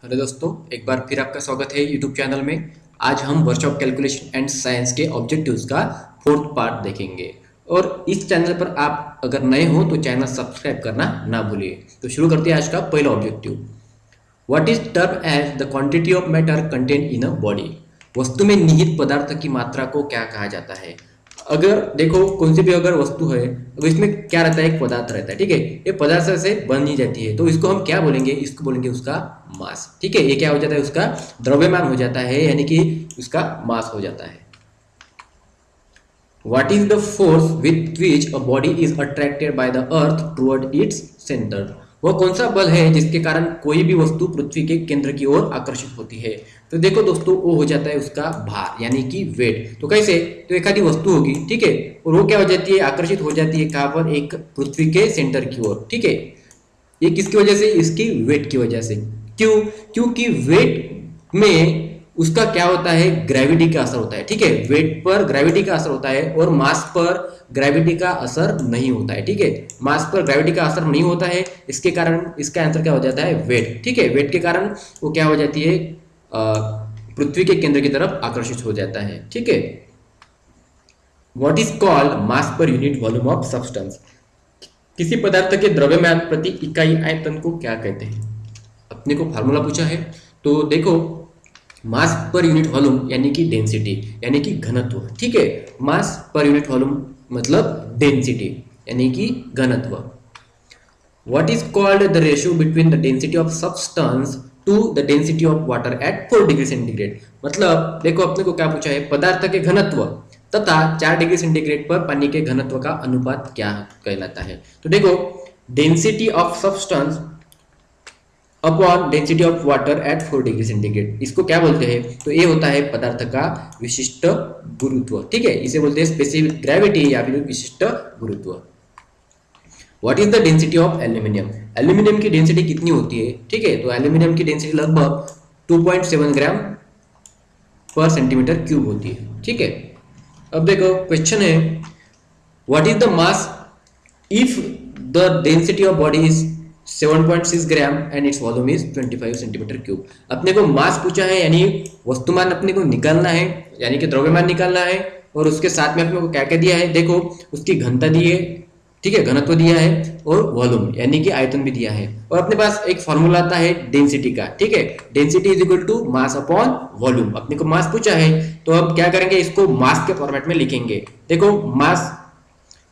Hello दोस्तों, एक बार फिर आपका स्वागत है यूट्यूब चैनल में। आज हम वर्कशॉप कैलकुलेशन एंड साइंस के ऑब्जेक्टिव्स का फोर्थ पार्ट देखेंगे। और इस चैनल पर आप अगर नए हो तो चैनल सब्सक्राइब करना ना भूलिए। तो शुरू करते हैं आज का पहला objective. What is term as the quantity of matter contain in a body. वस्तु में निहित पदार्थ की मात्रा को क्या कहा जाता है। अगर देखो कौन सी भी अगर वस्तु है, अगर इसमें क्या रहता है, एक पदार्थ रहता है, ठीक है। ये पदार्थ से बनी जाती है तो इसको हम क्या बोलेंगे, इसको बोलेंगे उसका मास। ठीक है, ये क्या हो जाता है, उसका द्रव्यमान हो जाता है, यानी कि उसका मास हो जाता है। What is the force with which a body is attracted by the earth toward its center? वह कौन सा बल है जिसके कारण कोई भी वस्तु पृथ्वी के केंद्र की ओर आकर्षित होती है। तो देखो दोस्तों, वो हो जाता है उसका भार, यानी कि वेट। तो कैसे, तो एक आधी वस्तु होगी, ठीक है, और वो क्या हो जाती है, आकर्षित हो जाती है कहाँ पर, एक पृथ्वी के सेंटर की ओर। ठीक है, ये किसकी वजह से, इसकी वेट की वजह से। क्यों? क्योंकि वेट में उसका क्या होता है, ग्रेविटी का असर होता है। ठीक है, वेट पर ग्रेविटी का असर होता है और मास पर ग्रेविटी का असर नहीं होता है। ठीक है, मास पर ग्रेविटी का असर नहीं होता है, इसके कारण इसका आंसर क्या हो जाता है, वेट। ठीक है, वेट के कारण वो क्या हो जाती है, पृथ्वी के केंद्र की तरफ आकर्षित हो जाता है। ठीक है। What is called mass per unit volume of substance. किसी पदार्थ के द्रव्यमान प्रति इकाई आयतन को क्या कहते हैं। अपने को फार्मूला पूछा है, तो देखो, मास पर यूनिट वॉल्यूम यानी कि डेंसिटी, यानी कि घनत्व। ठीक है, मास पर यूनिट वॉल्यूम मतलब डेंसिटी यानी कि घनत्व। What is called the ratio between the density of substance to the density of water at 4 degree centigrade. मतलब देखो, अपने को क्या पूछा है, पदार्थ के घनत्व तथा 4 डिग्री सेंटीग्रेड पर पानी के घनत्व का अनुपात क्या कहलाता है। तो देखो, density of substance upon density of water at 4 degree centigrade, इसको क्या बोलते हैं, तो ये होता है पदार्थ का विशिष्ट गुरुत्व। ठीक है, इसे बोलते हैं स्पेसिफिक ग्रेविटी या फिर विशिष्ट गुरुत्व। What is the density of aluminium. Aluminium की डेंसिटी कितनी होती है, ठीक है, तो एल्यूमिनियम की डेंसिटी लगभग 2.7 ग्राम पर सेंटीमीटर क्यूब होती है। ठीक है, अब देखो क्वेश्चन है, what is the mass if the density of body is 7.6 gram and its volume is 25 centimetre cube. अपने को मास पूछा है, यानी वस्तुमान अपने को निकालना है, यानी कि द्रव्यमान निकालना है, और उसके साथ में अपने को क्या क्या दिया है, देखो उसकी घनता दी है, ठीक है, घनत्व दिया है, और वॉल्यूम यानी कि आयतन भी दिया है, और अपने पास एक फॉर्मूला आता है डेंसिटी का। ठीक है, density is equal to mass upon volume. अपने को मास पूछा है तो हम क्या करेंगे, इसको मास के फॉर्मेट में लिखेंगे। देखो,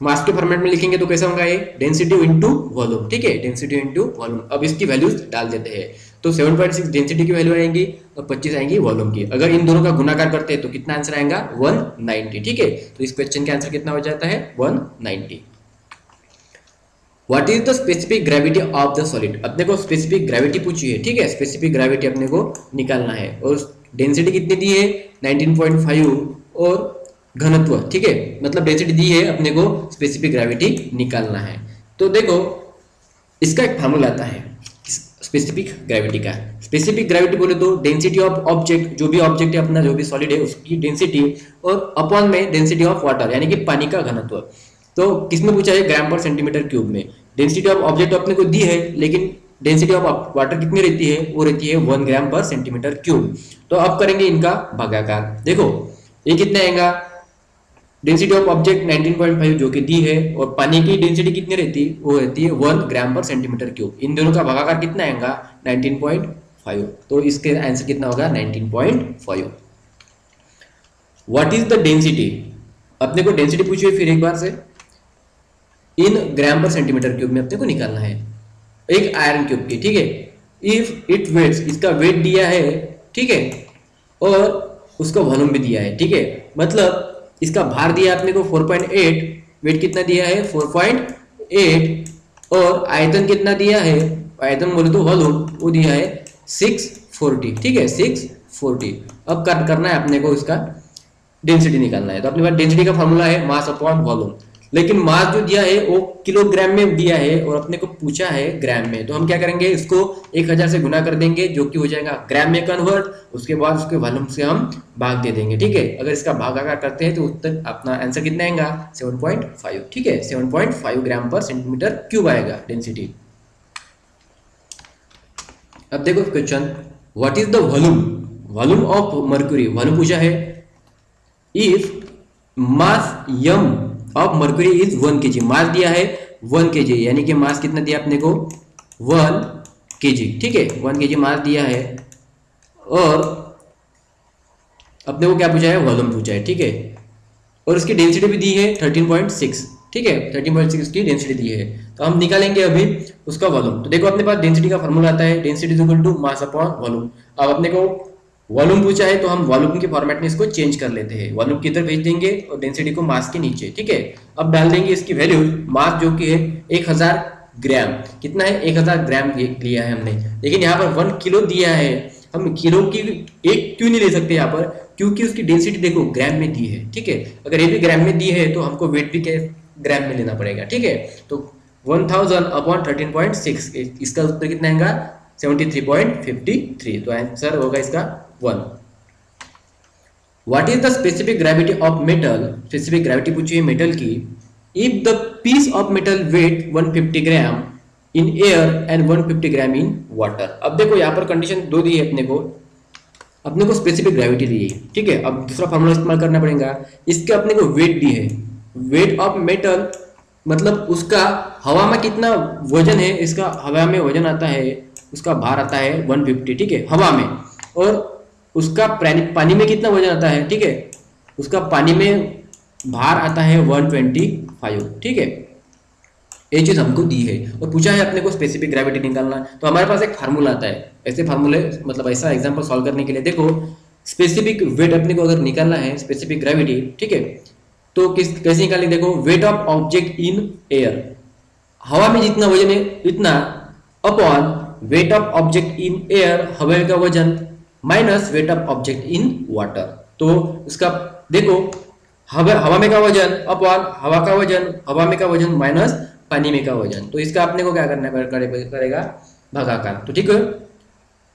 मास के फॉर्मेट में लिखेंगे तो कैसा होगा, ये डेंसिटी इनटू वॉल्यूम। ठीक है, डेंसिटी इनटू वॉल्यूम। अब इसकी वैल्यूज डाल देते हैं, तो 7.6 डेंसिटी की वैल्यू आएगी और 25 आएंगी वॉल्यूम की। अगर इन दोनों का गुणाकार करते हैं तो कितना आंसर आएगा, 190। ठीक है, तो इस क्वेश्चन का आंसर कितना हो जाता है, 190। What is the specific gravity of the solid. अपने को स्पेसिफिक ग्रेविटी पूछी है, ठीक है, स्पेसिफिक ग्रेविटी अपने को निकालना है, और डेंसिटी कितनी दी है, 19.5, और घनत्व, ठीक है, मतलब डेंसिटी दी है, अपने को स्पेसिफिक ग्रेविटी निकालना है। तो देखो, इसका एक फार्मूला आता है स्पेसिफिक ग्रेविटी का। स्पेसिफिक ग्रेविटी बोले तो डेंसिटी ऑफ ऑब्जेक्ट, जो भी ऑब्जेक्ट है अपना, जो भी सॉलिड है उसकी डेंसिटी, और अपॉन में डेंसिटी ऑफ वाटर यानी कि पानी का घनत्व। तो किसमें पूछा है, ग्राम पर सेंटीमीटर क्यूब में। डेंसिटी ऑफ ऑब्जेक्ट अपने को दी है, लेकिन डेंसिटी ऑफ वाटर कितनी रहती है, वो रहती है 1 ग्राम पर सेंटीमीटर क्यूब। तो अब करेंगे इनका भागाकार। देखो, ये कितना आएगा, डेंसिटी ऑफ ऑब्जेक्ट 19.5 जो कि दी है, और पानी की डेंसिटी कितनी रहती है, वो रहती है 1 ग्राम पर सेंटीमीटर क्यूब। इन दोनों का भागाकार कितना आएगा, 19.5। तो इसके आंसर कितना होगा, 19.5। What is the density. अपने को डेंसिटी पूछी है फिर एक बार से, इन ग्राम पर सेंटीमीटर क्यूब में अपने को निकालना है एक आयरन क्यूब की। ठीक है, इफ इट वेट्स, इसका वेट दिया है, ठीक है, और उसका वॉल्यूम भी दिया है। ठीक है, मतलब इसका भार दिया अपने को 4.8, वेट कितना दिया है 4.8, और आयतन कितना दिया है, आयतन बोले तो वॉल्यूम, वो दिया है 640। ठीक है, 640। अब करना है अपने को इसका डेंसिटी निकालना है। तो अपने पास डेंसिटी का फॉर्मूला है मास अपॉन वॉल्यूम, लेकिन मास जो दिया है वो किलोग्राम में दिया है और अपने को पूछा है ग्राम में। तो हम क्या करेंगे, इसको 1000 से गुना कर देंगे, जो कि हो जाएगा ग्राम में कन्वर्ट। उसके बाद उसके वॉल्यूम से हम भाग दे देंगे। ठीक है, अगर इसका भागाकार करते हैं तो उत्तर अपना आंसर कितना आएगा, 7.5। ठीक है, 7.5 ग्राम पर सेंटीमीटर क्यूब आएगा डेंसिटी। अब देखो question, what is the volume, volume of mercury, volume पूछा है। If mass um of mercury is 1 kg, mass दिया है 1 kg, यानी कि मास कितना दिया अपने को 1 kg, ठीक है 1 kg मास दिया है, और अपने को क्या पूछा है, वॉल्यूम पूछा है, ठीक है, और इसकी डेंसिटी भी दी है 13.6, ठीक है 13.6 की डेंसिटी दी है। तो हम निकालेंगे अभी उसका वॉल्यूम। तो देखो अपने पास डेंसिटी का फॉर्मूला आता है, density is equal to mass upon volume. अब अपने को वॉल्यूम पूछा है तो हम वॉल्यूम के फॉर्मेट में इसको चेंज कर लेते हैं, वॉल्यूम की इधर भेज देंगे और डेंसिटी को मास के नीचे, ठीक है। अब डाल देंगे इसकी वैल्यू, मास जो कि है 1000 ग्राम, कितना है 1000 ग्राम लिया है हमने, लेकिन यहाँ पर 1 किलो दिया है, हम किलो की एक क्यों नहीं ले सकते यहाँ पर, क्योंकि उसकी डेंसिटी देखो ग्राम में दी है, ठीक है। अगर ये भी ग्राम में दी है तो हमको वेट भी ग्राम में लेना पड़ेगा, ठीक है। तो 1000 अपॉन 13.6, इसका उत्तर कितना आएगा 73.53, तो आंसर होगा इसका 1। What is the specific gravity of metal, specific gravity पूछी है मेटल की। If the piece of metal weight 150 gram in air and 150 gram in water. अब देखो यहाँ पर कंडीशन दो दी है अपने को स्पेसिफिक ग्रेविटी दी है, ठीक है। अब दूसरा फॉर्मूला इस्तेमाल करना पड़ेगा, इसके अपने को वेट दी है, वेट ऑफ मेटल मतलब उसका हवा में कितना वजन है, इसका हवा में वजन आता है, उसका भार आता है 150, ठीक है हवा में, और उसका पानी में कितना वजन आता है, ठीक है उसका पानी में भार आता है 125, ठीक है। ये चीज हमको दी है और पूछा है अपने को स्पेसिफिक ग्रेविटी निकालना, तो हमारे पास एक फार्मूला आता है, ऐसे फार्मूले मतलब ऐसा एग्जांपल सॉल्व करने के लिए। देखो स्पेसिफिक वेट अपने को अगर निकालना है, स्पेसिफिक ग्रेविटी, ठीक है, तो कैसे निकालेंगे, देखो weight of object in air, हवा में जितना वजन है इतना, upon weight of object in air, हवा का वजन, minus weight of object in water. तो इसका देखो हवा में का वजन अपॉन हवा का वजन, हवा में का वजन माइनस पानी में का वजन, तो इसका अपने को क्या करना करेगा भागाकार। तो ठीक है,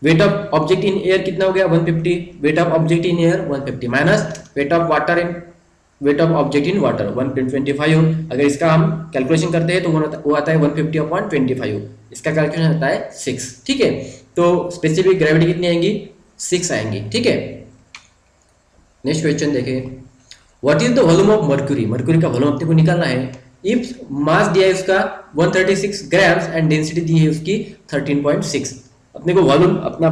weight of object in air कितना हो गया 150, weight of object in air 150 minus weight of water in weight of object in water 125। अगर इसका हम कैलकुलेशन करते हैं तो वो आता है 150 अपॉन 25, इसका कैलकुलेशन आता है 6, ठीक है। तो स्पेसिफिक ग्रेविटी कितनी आएंगी 6 आएंगी, ठीक है। नेक्स्ट क्वेश्चन देखें, what is the volume of mercury, mercury का वॉल्यूम अपने को निकालना है। इफ मास दिया है उसका 136 ग्राम्स एंड डेंसिटी दी है उसकी 13.6, अपने को वॉल्यूम अपना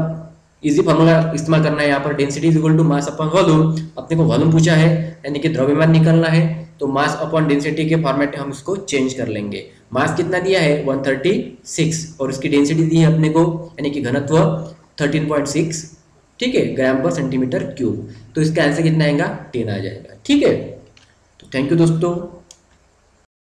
इजी फॉर्मूला इस्तेमाल करना है यहाँ पर, density is equal to mass upon volume. अपने को वॉल्यूम पूछा है यानी कि द्रव्यमान निकालना है, तो मास अपॉन डेंसिटी के फॉर्मेट में हम इसको चेंज कर लेंगे। मास कितना दिया है 136 और उसकी डेंसिटी दी है अपने को यानी कि घनत्व 13.6, ठीक है, ग्राम पर सेंटीमीटर क्यूब। तो इसका आंसर कितना आएगा 10 आ जाएगा, ठीक है। तो थैंक यू दोस्तों।